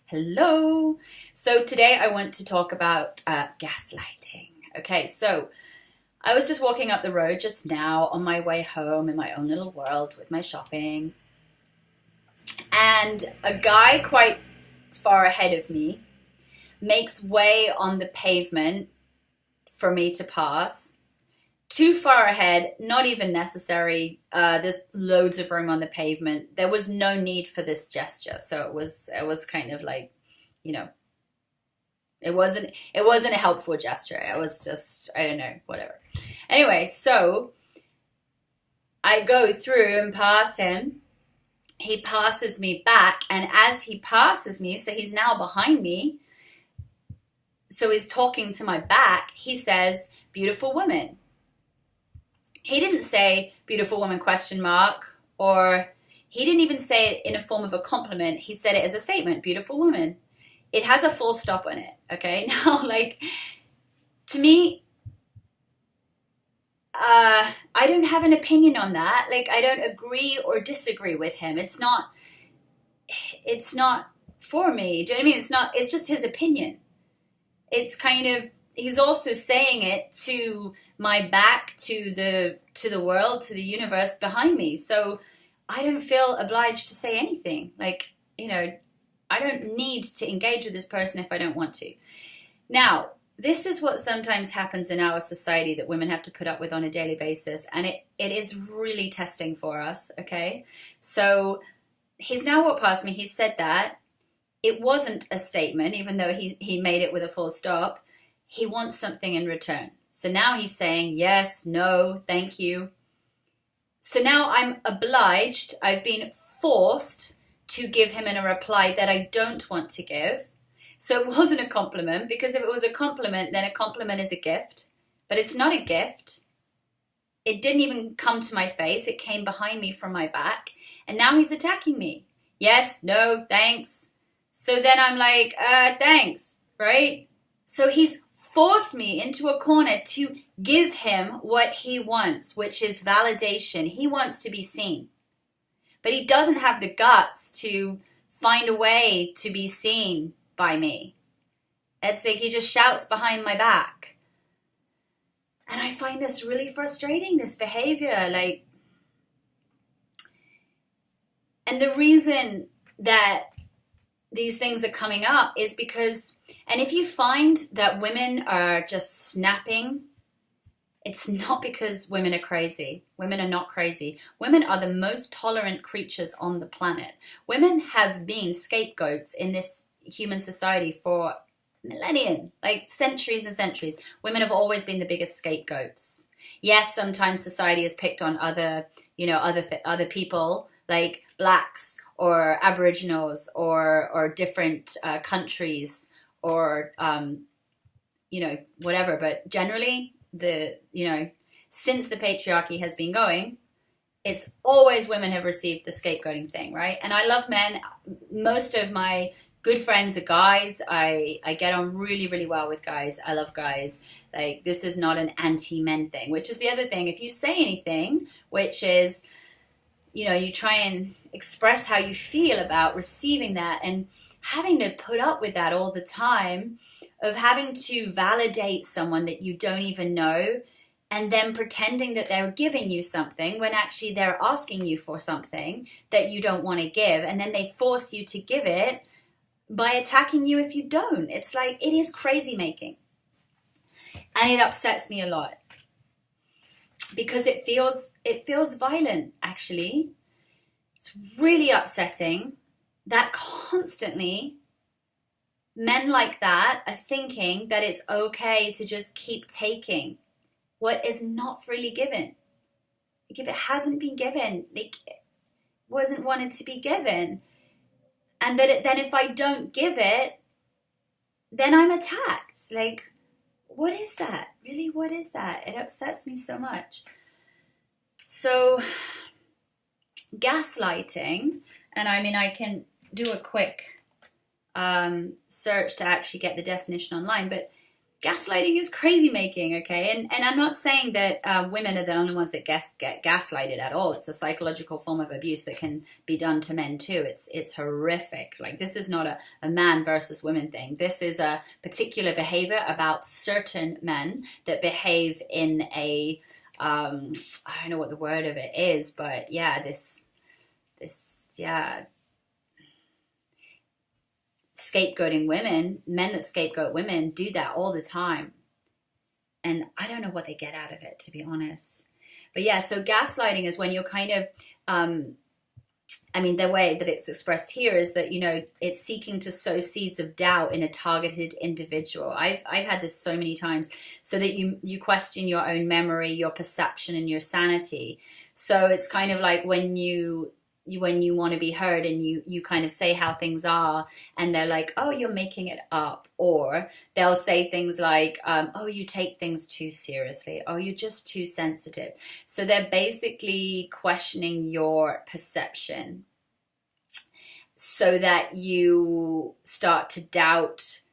Hello. So today I want to talk about gaslighting. Okay, so I was just walking up the road just now on my way home in my own little world with my shopping, and a guy quite far ahead of me makes way on the pavement for me to pass. Too far ahead, not even necessary. There's loads of room on the pavement. There was no need for this gesture, so it was kind of like, you know, it wasn't a helpful gesture. It was just, I don't know, whatever. Anyway, so I go through and pass him. He passes me back, and as he passes me, so he's now behind me. So he's talking to my back. He says, "Beautiful woman." He didn't say "beautiful woman?" or he didn't even say it in a form of a compliment. He said it as a statement, "Beautiful woman." It has a full stop on it, okay? Now, like, to me, I don't have an opinion on that. Like, I don't agree or disagree with him. It's not for me. Do you know what I mean? It's just his opinion. It's kind of, he's also saying it to my back, to the world, to the universe behind me. So I don't feel obliged to say anything. Like, I don't need to engage with this person if I don't want to. Now, this is what sometimes happens in our society that women have to put up with on a daily basis, and it is really testing for us, okay? So he's now walked past me, he said that. It wasn't a statement, even though he made it with a full stop. He wants something in return. So now he's saying yes, no, thank you. So now I'm obliged, I've been forced to give him in a reply that I don't want to give. So it wasn't a compliment, because if it was a compliment, then a compliment is a gift. But it's not a gift. It didn't even come to my face. It came behind me from my back. And now he's attacking me. Yes, no, thanks. So then I'm like, thanks, right? So he's forced me into a corner to give him what he wants, which is validation. He wants to be seen. But he doesn't have the guts to find a way to be seen by me. It's like he just shouts behind my back. And I find this really frustrating, this behavior. Like, and the reason that these things are coming up is because, and if you find that women are just snapping, it's not because women are crazy. Women are not crazy. Women are the most tolerant creatures on the planet. Women have been scapegoats in this human society for millennia, like centuries and centuries. Women have always been the biggest scapegoats. Yes, sometimes society has picked on other people, like blacks or Aboriginals or different countries or whatever. But generally, since the patriarchy has been going, it's always women have received the scapegoating thing, right? And I love men. Most of my good friends are guys. I get on really, really well with guys. I love guys. Like, this is not an anti-men thing, which is the other thing. If you say anything, which is, you try and express how you feel about receiving that and having to put up with that all the time, of having to validate someone that you don't even know and then pretending that they're giving you something when actually they're asking you for something that you don't want to give, and then they force you to give it by attacking you if you don't. It's like, it is crazy making. And it upsets me a lot because it feels violent, actually. It's really upsetting that constantly men like that are thinking that it's okay to just keep taking what is not freely given. Like, if it hasn't been given, like, it wasn't wanted to be given. And then if I don't give it, then I'm attacked. Like, what is that? Really, what is that? It upsets me so much. So, gaslighting, and I mean, I can do a quick search to actually get the definition online, but gaslighting is crazy making, okay? And I'm not saying that women are the only ones that get gaslighted at all. It's a psychological form of abuse that can be done to men too. It's horrific. Like, this is not a man versus women thing. This is a particular behavior about certain men that behave in a, I don't know what the word of it is, but yeah, scapegoating women, men that scapegoat women do that all the time. And I don't know what they get out of it, to be honest. But yeah, so gaslighting is when you're kind of, the way that it's expressed here is that, it's seeking to sow seeds of doubt in a targeted individual. I've had this so many times, so that you question your own memory, your perception, and your sanity. So it's kind of like when you want to be heard and you kind of say how things are, and they're like, oh, you're making it up. Or they'll say things like, oh, you take things too seriously. Oh, you're just too sensitive. So they're basically questioning your perception so that you start to doubt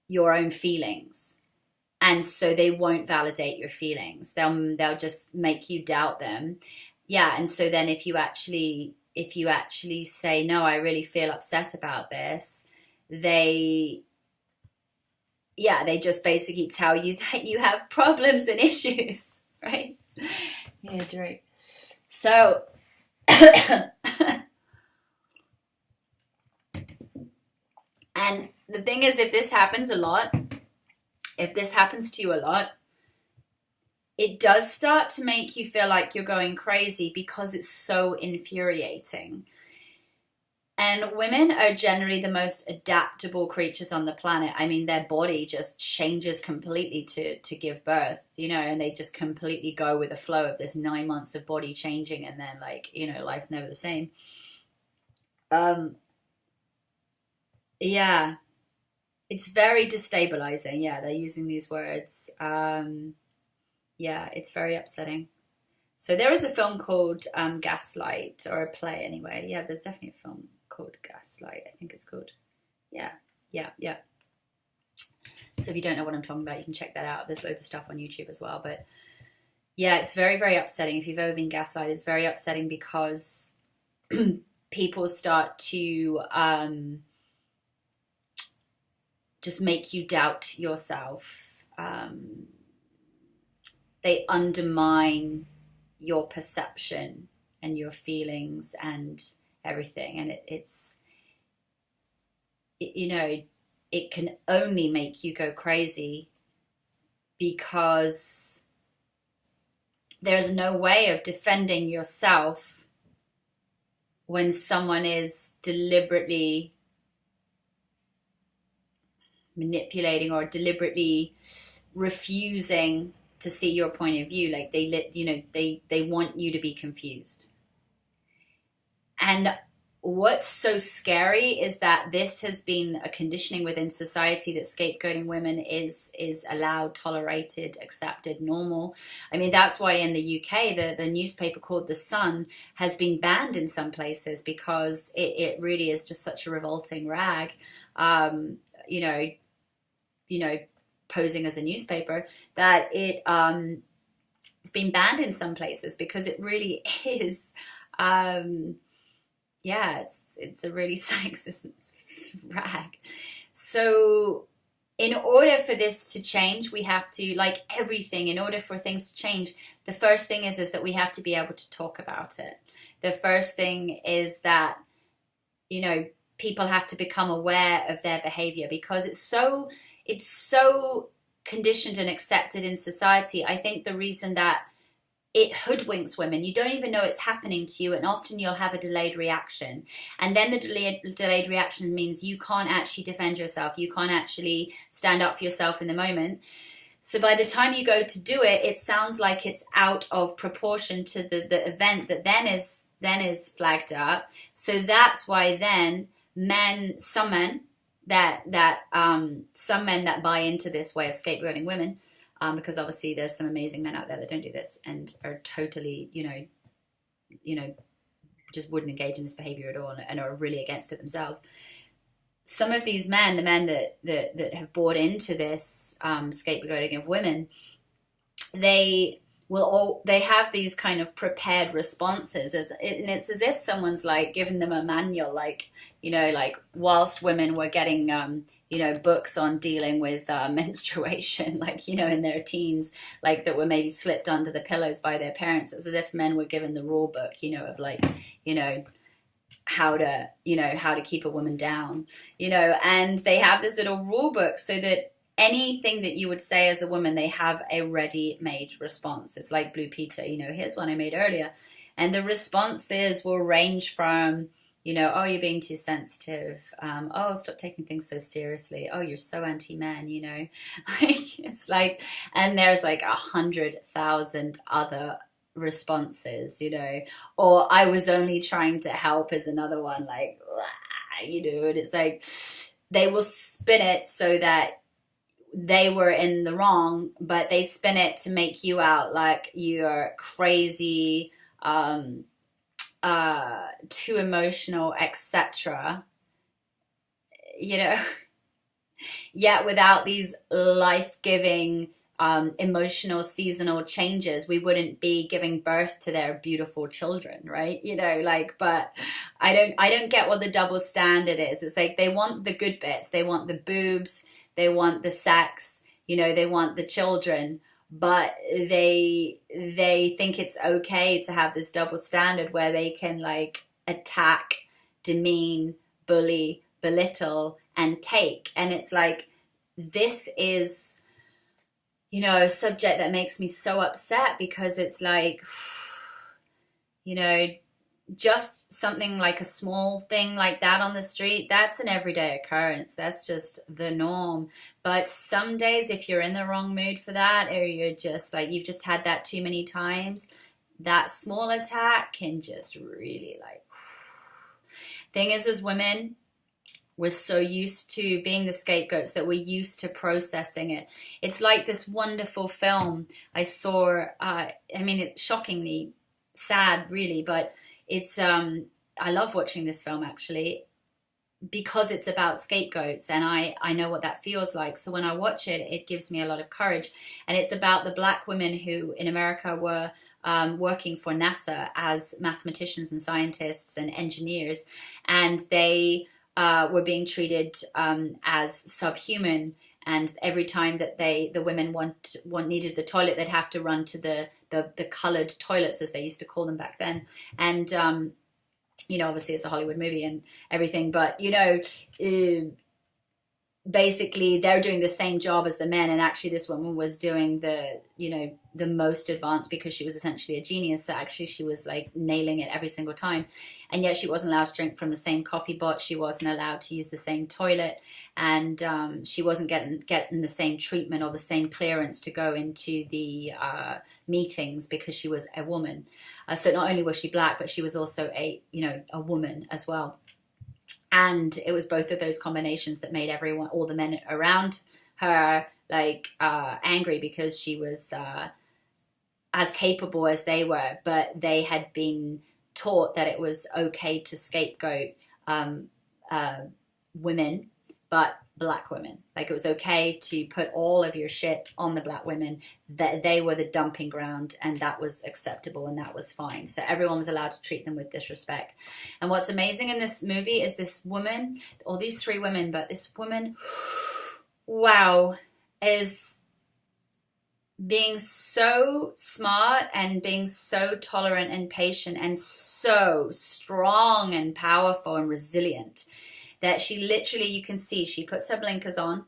your own feelings. And so they won't validate your feelings. They'll just make you doubt them. Yeah, and so then if you actually say, no, I really feel upset about this, they just basically tell you that you have problems and issues, right? Yeah, right. So, and the thing is, if this happens to you a lot, it does start to make you feel like you're going crazy because it's so infuriating. And women are generally the most adaptable creatures on the planet. I mean, their body just changes completely to give birth, and they just completely go with the flow of this 9 months of body changing, and then life's never the same. Yeah, it's very destabilizing. Yeah, they're using these words. Yeah, it's very upsetting. So there is a film called Gaslight, or a play anyway. Yeah, there's definitely a film called Gaslight. I think it's called. Yeah. So if you don't know what I'm talking about, you can check that out. There's loads of stuff on YouTube as well. But yeah, it's very, very upsetting. If you've ever been gaslighted, it's very upsetting because people start to just make you doubt yourself. They undermine your perception and your feelings and everything. And it can only make you go crazy because there's no way of defending yourself when someone is deliberately manipulating or deliberately refusing to see your point of view. Like they want you to be confused. And what's so scary is that this has been a conditioning within society, that scapegoating women is allowed, tolerated, accepted, normal. I mean, that's why in the UK, the newspaper called The Sun has been banned in some places because it really is just such a revolting rag. Posing as a newspaper, that it's been banned in some places because it really is, it's a really sexist rag. So in order for this to change, we have to, like everything, in order for things to change, the first thing is that we have to be able to talk about it. The first thing is that, people have to become aware of their behavior because it's so conditioned and accepted in society. I think the reason that it hoodwinks women, you don't even know it's happening to you, and often you'll have a delayed reaction. And then the delayed reaction means you can't actually defend yourself. You can't actually stand up for yourself in the moment. So by the time you go to do it, it sounds like it's out of proportion to the event that then is flagged up. So that's why then some men that buy into this way of scapegoating women, because obviously there's some amazing men out there that don't do this and are totally, just wouldn't engage in this behavior at all and are really against it themselves. some of these men, the men that have bought into this scapegoating of women, they they have these kind of prepared responses, and it's as if someone's like given them a manual, like, you know, like whilst women were getting you know, books on dealing with menstruation, like, you know, in their teens, like that were maybe slipped under the pillows by their parents. It's as if men were given the rule book, you know, of like, you know, how to, you know, how to keep a woman down, you know, and they have this little rule book so that anything that you would say as a woman, they have a ready-made response. It's like Blue Peter, you know, here's one I made earlier. And the responses will range from, you know, oh, you're being too sensitive. Oh, stop taking things so seriously. Oh, you're so anti-man, you know. Like, it's like, and there's like 100,000 other responses, you know. Or I was only trying to help is another one, like, you know, and it's like they will spin it so that they were in the wrong, but they spin it to make you out like you're crazy, too emotional, etc. You know, yet without these life-giving emotional seasonal changes, we wouldn't be giving birth to their beautiful children, right? You know, like, but I don't get what the double standard is. It's like they want the good bits, they want the boobs, they want the sex, you know, they want the children, but they think it's okay to have this double standard where they can like attack, demean, bully, belittle, and take. And it's like, this is, you know, a subject that makes me so upset, because it's like, you know, just something like a small thing like that on the street, that's an everyday occurrence. That's just the norm. But some days, if you're in the wrong mood for that, or you're just like, you've just had that too many times, that small attack can just really like, thing is, as women, we're so used to being the scapegoats that we're used to processing it. It's like this wonderful film I saw. I mean, it's shockingly sad, really, but it's I love watching this film actually, because it's about scapegoats, and I know what that feels like. So when I watch it, it gives me a lot of courage. And it's about the black women who in America were working for NASA as mathematicians and scientists and engineers, and they were being treated as subhuman. And every time that the women needed the toilet, they'd have to run to the colored toilets, as they used to call them back then. And you know, obviously it's a Hollywood movie and everything, but you know, basically they're doing the same job as the men, and actually this woman was doing the, you know, the most advanced, because she was essentially a genius. So actually she was like nailing it every single time, and yet she wasn't allowed to drink from the same coffee pot, she wasn't allowed to use the same toilet, and she wasn't getting the same treatment or the same clearance to go into the meetings, because she was a woman. So not only was she black, but she was also a woman as well. And it was both of those combinations that made everyone, all the men around her, like angry, because she was as capable as they were, but they had been taught that it was okay to scapegoat women, but black women. Like it was okay to put all of your shit on the black women, that they were the dumping ground, and that was acceptable and that was fine. So everyone was allowed to treat them with disrespect. And what's amazing in this movie is this woman, or these three women, but this woman, wow, is being so smart and being so tolerant and patient and so strong and powerful and resilient, that she literally, you can see, she puts her blinkers on.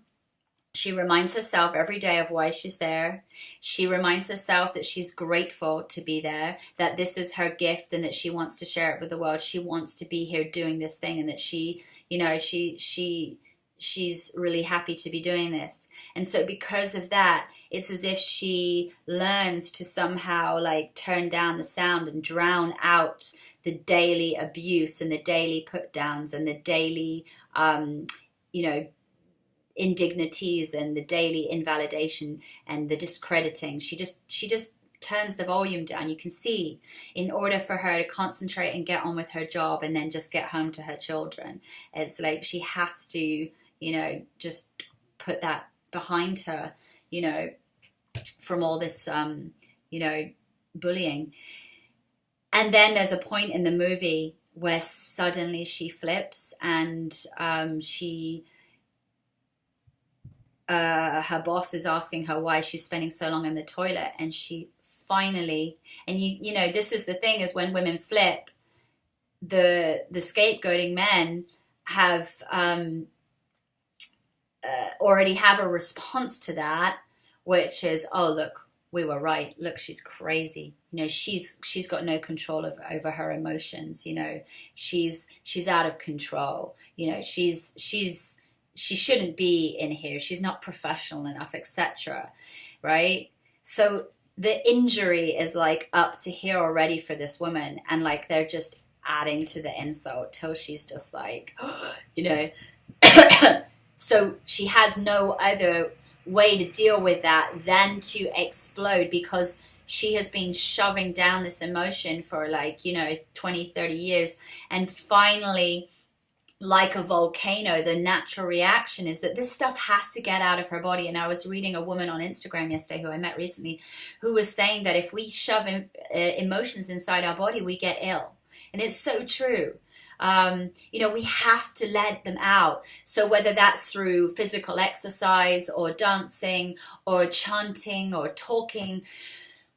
She reminds herself every day of why she's there. She reminds herself that she's grateful to be there, that this is her gift and that she wants to share it with the world. She wants to be here doing this thing, and that she, you know, she's really happy to be doing this. And so because of that, it's as if she learns to somehow like turn down the sound and drown out the daily abuse and the daily put downs and the daily, indignities and the daily invalidation and the discrediting. She just turns the volume down. You can see, in order for her to concentrate and get on with her job and then just get home to her children, it's like she has to, you know, just put that behind her, you know, from all this, you know, bullying. And then there's a point in the movie where suddenly she flips, and her boss is asking her why she's spending so long in the toilet, and she finally, and you know, this is the thing, is when women flip, the scapegoating men have already have a response to that, which is, oh, look, we were right. Look, she's crazy. You know, she's got no control over her emotions. You know, she's out of control. You know, she shouldn't be in here. She's not professional enough, etc. Right? So the injury is like up to here already for this woman, and like they're just adding to the insult till she's just like, you know. So she has no other way to deal with that than to explode, because she has been shoving down this emotion for like, you know, 20, 30 years. And finally, like a volcano, the natural reaction is that this stuff has to get out of her body. And I was reading a woman on Instagram yesterday who I met recently, who was saying that if we shove emotions inside our body, we get ill. And it's so true. You know, we have to let them out. So whether that's through physical exercise or dancing or chanting or talking,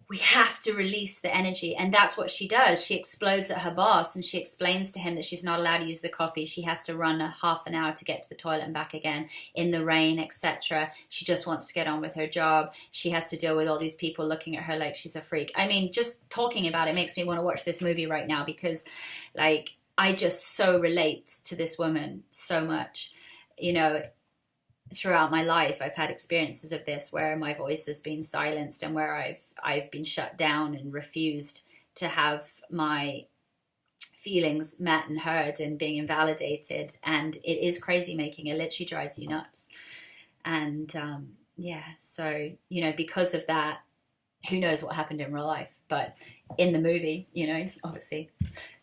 we have to release the energy. And that's what she does. She explodes at her boss, and she explains to him that she's not allowed to use the coffee. She has to run a half an hour to get to the toilet and back again in the rain, etc. She just wants to get on with her job. She has to deal with all these people looking at her like she's a freak. I mean, just talking about it makes me want to watch this movie right now, because like, I just so relate to this woman so much. You know, throughout my life, I've had experiences of this where my voice has been silenced, and where I've been shut down and refused to have my feelings met and heard and being invalidated. And it is crazy making. It literally drives you nuts. And yeah, so, you know, because of that, who knows what happened in real life. But in the movie, you know, obviously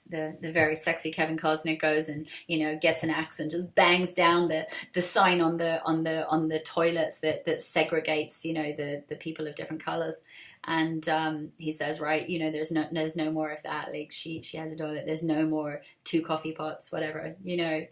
the very sexy Kevin Costner goes and, you know, gets an axe and just bangs down the sign on the toilets that segregates, you know, the people of different colors. And he says, right, you know, there's no more of that. Like she has a toilet. There's no more 2 coffee pots, whatever, you know.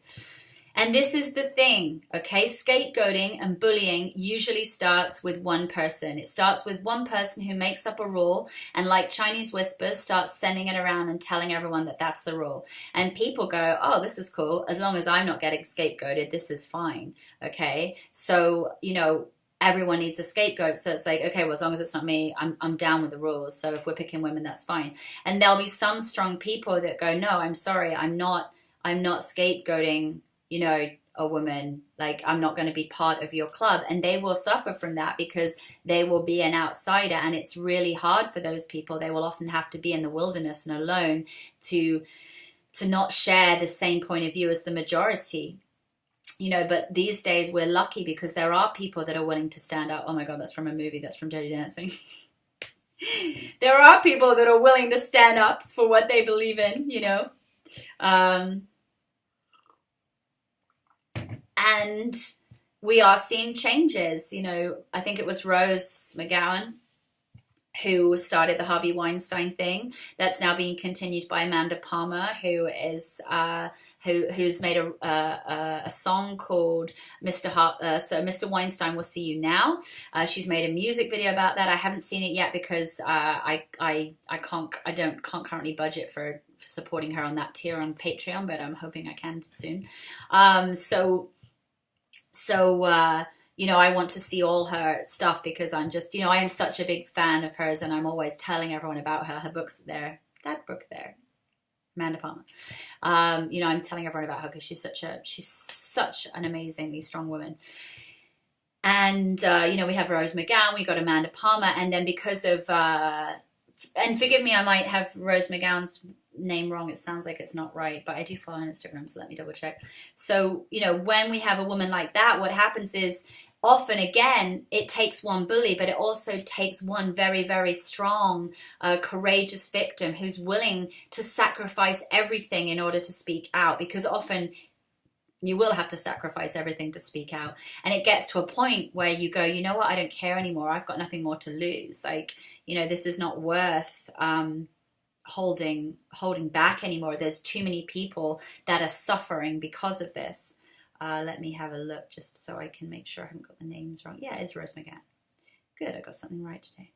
And this is the thing, okay? Scapegoating and bullying usually starts with one person. It starts with one person who makes up a rule, and like Chinese whispers, starts sending it around and telling everyone that that's the rule. And people go, oh, this is cool. As long as I'm not getting scapegoated, this is fine, okay? So, you know, everyone needs a scapegoat. So it's like, okay, well, as long as it's not me, I'm down with the rules. So if we're picking women, that's fine. And there'll be some strong people that go, no, I'm sorry, I'm not scapegoating, you know, a woman. Like, I'm not going to be part of your club. And they will suffer from that, because they will be an outsider, and it's really hard for those people. They will often have to be in the wilderness and alone to not share the same point of view as the majority. You know, but these days we're lucky because there are people that are willing to stand up. Oh my God, that's from a movie. That's from Dirty Dancing. There are people that are willing to stand up for what they believe in, you know. And we are seeing changes. You know, I think it was Rose McGowan who started the Harvey Weinstein thing. That's now being continued by Amanda Palmer, who is who's made a song called Mr. Weinstein Will See You Now. She's made a music video about that. I haven't seen it yet because I can't currently budget for supporting her on that tier on Patreon, but I'm hoping I can soon. You know, I want to see all her stuff, because I'm just, you know, I am such a big fan of hers, and I'm always telling everyone about her. Her book's there. That book there. Amanda Palmer. You know, I'm telling everyone about her because she's such an amazingly strong woman. And, you know, we have Rose McGowan, we got Amanda Palmer, and then because of, and forgive me, I might have Rose McGowan's name wrong. It sounds like it's not right, but I do follow her on Instagram, so let me double check. So, you know, when we have a woman like that, what happens is often, again, it takes one bully, but it also takes one very, very strong, courageous victim who's willing to sacrifice everything in order to speak out, because often you will have to sacrifice everything to speak out. And it gets to a point where you go, you know what, I don't care anymore. I've got nothing more to lose. Like, you know, this is not worth holding back anymore. There's too many people that are suffering because of this. Let me have a look just so I can make sure I haven't got the names wrong. Yeah, it's Rose McGann. Good, I got something right today.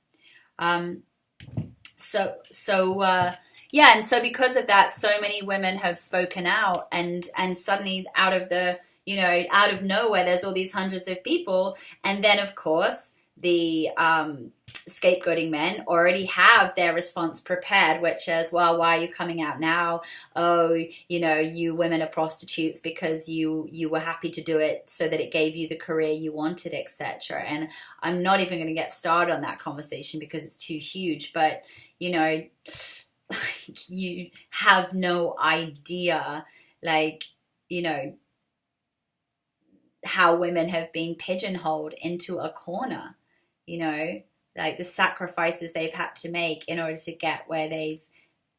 Yeah, and so because of that, so many women have spoken out, and suddenly out of nowhere, there's all these hundreds of people, and then of course the scapegoating men already have their response prepared, which is, well, why are you coming out now? Oh, you know, you women are prostitutes because you were happy to do it so that it gave you the career you wanted, etc. And I'm not even going to get started on that conversation because it's too huge, but you know, you have no idea, like, you know, how women have been pigeonholed into a corner, you know, like the sacrifices they've had to make in order to get where they've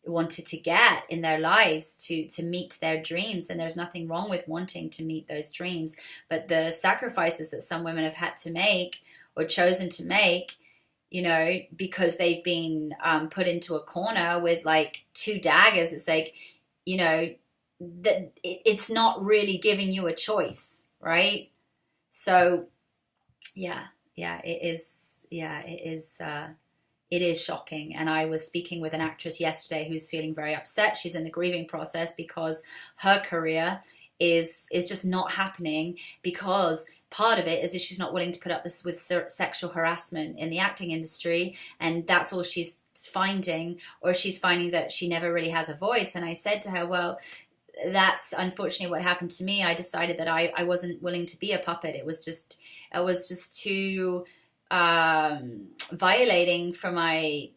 wanted to get in their lives, to meet their dreams. And there's nothing wrong with wanting to meet those dreams, but the sacrifices that some women have had to make or chosen to make, you know, because they've been put into a corner with like two daggers, it's like, you know, that it's not really giving you a choice, right? So it is shocking. And I was speaking with an actress yesterday who's feeling very upset. She's in the grieving process because her career is just not happening, because part of it is that she's not willing to put up this with sexual harassment in the acting industry, and that's all she's finding, or she's finding that she never really has a voice. And I said to her, well, that's unfortunately what happened to me. I decided that I wasn't willing to be a puppet. It was just too violating for my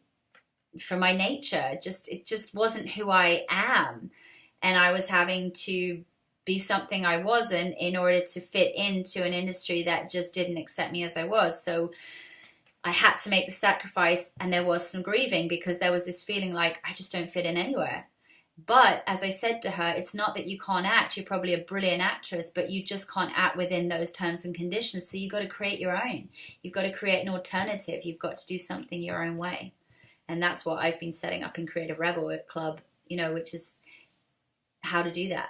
nature. It just wasn't who I am, and I was having to be something I wasn't in order to fit into an industry that just didn't accept me as I was. So I had to make the sacrifice, and there was some grieving because there was this feeling like I just don't fit in anywhere. But as I said to her, it's not that you can't act. You're probably a brilliant actress, but you just can't act within those terms and conditions. So you've got to create your own. You've got to create an alternative. You've got to do something your own way. And that's what I've been setting up in Creative Rebel Club, you know, which is how to do that.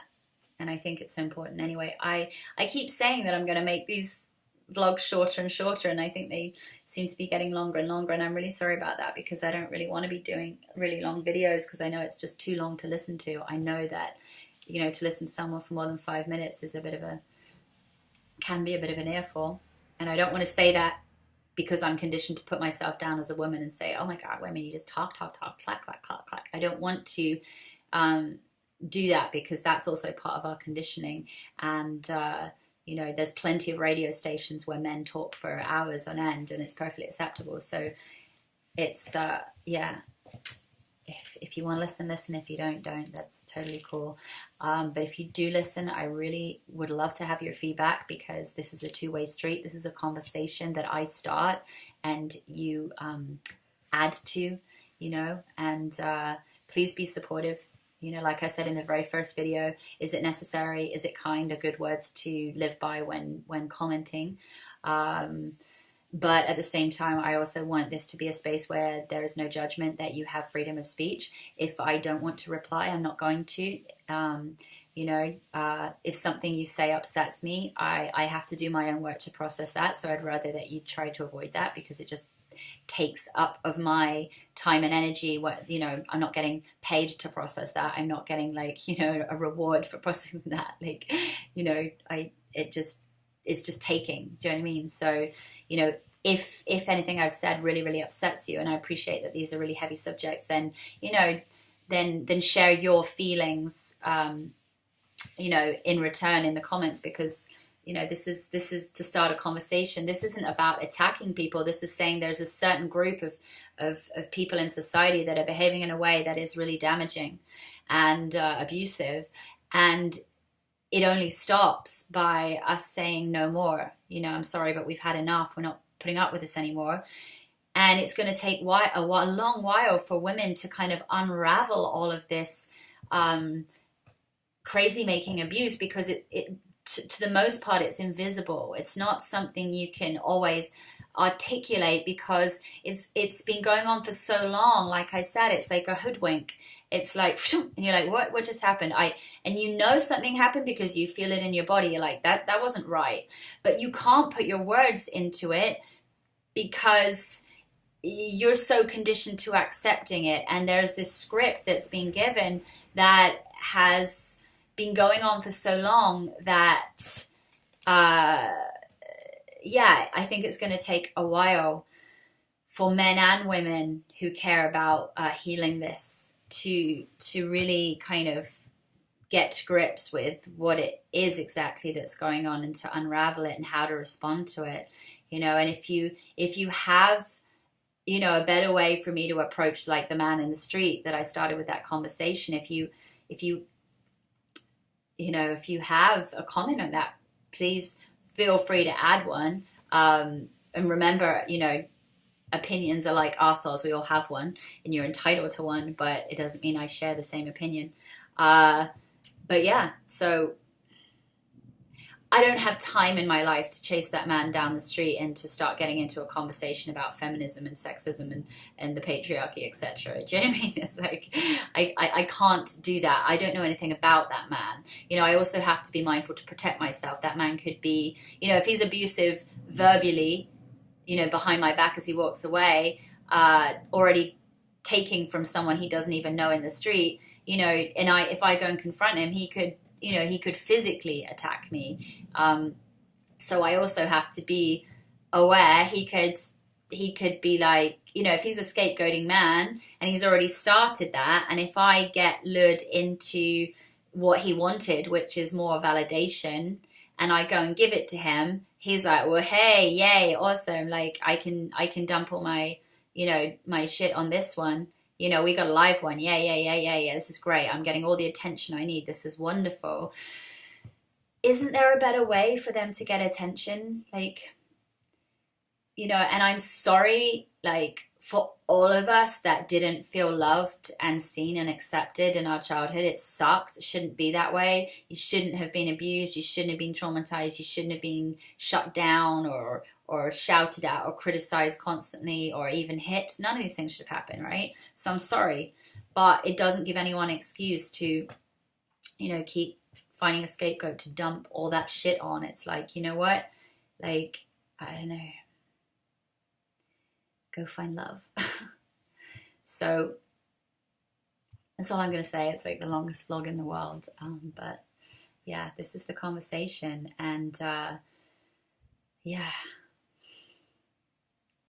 And I think it's so important. Anyway, I keep saying that I'm going to make these vlogs shorter and shorter, and I think they seem to be getting longer and longer, and I'm really sorry about that, because I don't really want to be doing really long videos, because I know it's just too long to listen to. I know that, you know, to listen to someone for more than 5 minutes is can be a bit of an earful. And I don't want to say that because I'm conditioned to put myself down as a woman and say, oh my God, women, you just talk, clack, clack, clack, clack. I don't want to do that, because that's also part of our conditioning. And you know, there's plenty of radio stations where men talk for hours on end, and it's perfectly acceptable. So it's if you want to listen, listen. If you don't. That's totally cool. But if you do listen, I really would love to have your feedback, because this is a two-way street. This is a conversation that I start and you add to, you know, and please be supportive. You know, like I said in the very first video, is it necessary? Is it kind? Are good words to live by when commenting? But at the same time, I also want this to be a space where there is no judgment, that you have freedom of speech. If I don't want to reply, I'm not going to. You know, if something you say upsets me, I have to do my own work to process that. So I'd rather that you try to avoid that, because it just takes up of my time and energy. What, you know, I'm not getting paid to process that. I'm not getting, like, you know, a reward for processing that. Like, you know, it's just taking. Do you know what I mean? So, you know, if anything I've said really, really upsets you, and I appreciate that these are really heavy subjects, then, you know, then share your feelings, you know, in return in the comments, because, you know, this is to start a conversation. This isn't about attacking people. This is saying there's a certain group of people in society that are behaving in a way that is really damaging and abusive. And it only stops by us saying no more. I'm sorry, but we've had enough. We're not putting up with this anymore. And it's going to take a long while for women to kind of unravel all of this crazy making abuse, because to the most part, it's invisible. It's not something you can always articulate, because it's been going on for so long. Like I said, it's like a hoodwink. It's like, and you're like, what just happened? And something happened because you feel it in your body. You're like, that wasn't right. But you can't put your words into it because you're so conditioned to accepting it. And there's this script that's been given that has been going on for so long that, I think it's going to take a while for men and women who care about healing this to really kind of get to grips with what it is exactly that's going on, and to unravel it and how to respond to it. And if you have a better way for me to approach, like the man in the street that I started with that conversation, if you have a comment on that, please feel free to add one. And remember, opinions are like arseholes. We all have one, and you're entitled to one, but it doesn't mean I share the same opinion. But yeah, so I don't have time in my life to chase that man down the street and to start getting into a conversation about feminism and sexism and the patriarchy, etc. Do you know what I mean? It's like, I can't do that. I don't know anything about that man. I also have to be mindful to protect myself. That man could be, if he's abusive verbally, behind my back as he walks away, already taking from someone he doesn't even know in the street, and if I go and confront him, he could physically attack me. So I also have to be aware he could be like, if he's a scapegoating man and he's already started that, and if I get lured into what he wanted, which is more validation, and I go and give it to him, he's like, well, hey, yay, awesome. Like I can dump all my, my shit on this one. We got a live one. Yeah. This is great. I'm getting all the attention I need. This is wonderful. Isn't there a better way for them to get attention? Like, and I'm sorry, like, for all of us that didn't feel loved and seen and accepted in our childhood. It sucks. It shouldn't be that way. You shouldn't have been abused. You shouldn't have been traumatized. You shouldn't have been shut down or shouted at or criticized constantly or even hit. None of these things should have happened, right? So I'm sorry, but it doesn't give anyone an excuse to, keep finding a scapegoat to dump all that shit on. It's like, you know what? Like, I don't know. Go find love. So that's all I'm going to say. It's like the longest vlog in the world. But yeah, this is the conversation. And yeah.